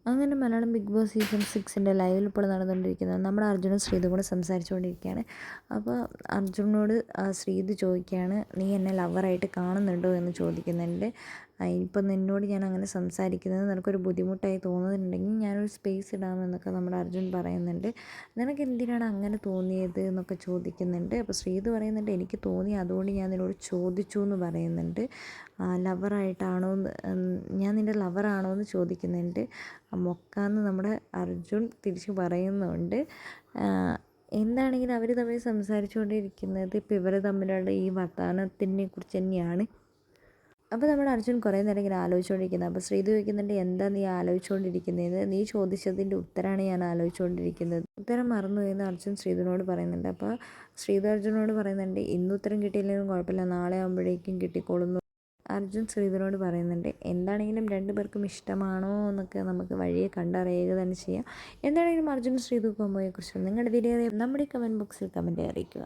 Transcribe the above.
അങ്ങനെ Malayalam big boss season 6ൻ്റെ ലൈവിൽ ഇപ്പോൾ നടന്നുകൊണ്ടിരിക്കുന്നത് നമ്മുടെ അർജുനും ശ്രീതും കൂടെ സംസാരിച്ചുകൊണ്ടിരിക്കുകയാണ്. അപ്പോൾ അർജുനോട് ശ്രീതു ചോദിക്കുകയാണ്, നീ എന്നെ ലവറായിട്ട് കാണുന്നുണ്ടോ എന്ന് ചോദിക്കുന്നുണ്ട്. ഇപ്പം നിന്നോട് ഞാൻ അങ്ങനെ സംസാരിക്കുന്നത് നിനക്കൊരു ബുദ്ധിമുട്ടായി തോന്നുന്നുണ്ടെങ്കിൽ ഞാനൊരു സ്പേസ് ഇടാമെന്നൊക്കെ നമ്മുടെ അർജുൻ പറയുന്നുണ്ട്. നിനക്ക് എന്തിനാണ് അങ്ങനെ തോന്നിയത് എന്നൊക്കെ ചോദിക്കുന്നുണ്ട്. അപ്പോൾ ശ്രീതു പറയുന്നുണ്ട്, എനിക്ക് തോന്നി, അതുകൊണ്ട് ഞാൻ നിന്നോട് ചോദിച്ചു എന്ന് പറയുന്നുണ്ട്. ലവറായിട്ടാണോ ഞാൻ നിൻ്റെ ലവറാണോ എന്ന് ചോദിക്കുന്നുണ്ട്. മൊക്കാന്ന് നമ്മുടെ അർജുൻ തിരിച്ച് പറയുന്നുണ്ട്. എന്താണെങ്കിലും അവർ തമ്മിൽ സംസാരിച്ചുകൊണ്ടിരിക്കുന്നത് ഇപ്പോൾ ഇവർ തമ്മിലുള്ള ഈ വർത്തമാനത്തിനെ കുറിച്ച് തന്നെയാണ്. അപ്പോൾ നമ്മുടെ അർജുൻ കുറേ നേരം ഇങ്ങനെ ആലോചിച്ചുകൊണ്ടിരിക്കുന്നത്. അപ്പോൾ ശ്രീതു ചോദിക്കുന്നുണ്ട്, എന്താ നീ ആലോചിച്ചുകൊണ്ടിരിക്കുന്നത്? നീ ചോദിച്ചതിൻ്റെ ഉത്തരമാണ് ഞാൻ ആലോചിച്ചുകൊണ്ടിരിക്കുന്നത്. ഉത്തരം മറന്നു എന്ന് അർജുൻ ശ്രീതുവിനോട് പറയുന്നുണ്ട്. അപ്പോൾ ശ്രീതു അർജുനോട് പറയുന്നുണ്ട്, ഇന്ന് ഉത്തരം കിട്ടിയില്ലെങ്കിലും കുഴപ്പമില്ല, നാളെ ആകുമ്പോഴേക്കും കിട്ടിക്കോളുന്നു അർജുൻ ശ്രീധുവിനോട് പറയുന്നുണ്ട്. എന്താണെങ്കിലും രണ്ടുപേർക്കും ഇഷ്ടമാണോ എന്നൊക്കെ നമുക്ക് വഴിയെ കണ്ടറിയുക തന്നെ ചെയ്യാം. എന്താണെങ്കിലും അർജുൻ ശ്രീധു കോംബോയെക്കുറിച്ച് നിങ്ങളുടെ വിലയേറിയ നമ്മുടെ കമൻറ്റ് ബോക്സിൽ കമൻറ്റ് അറിയിക്കുക.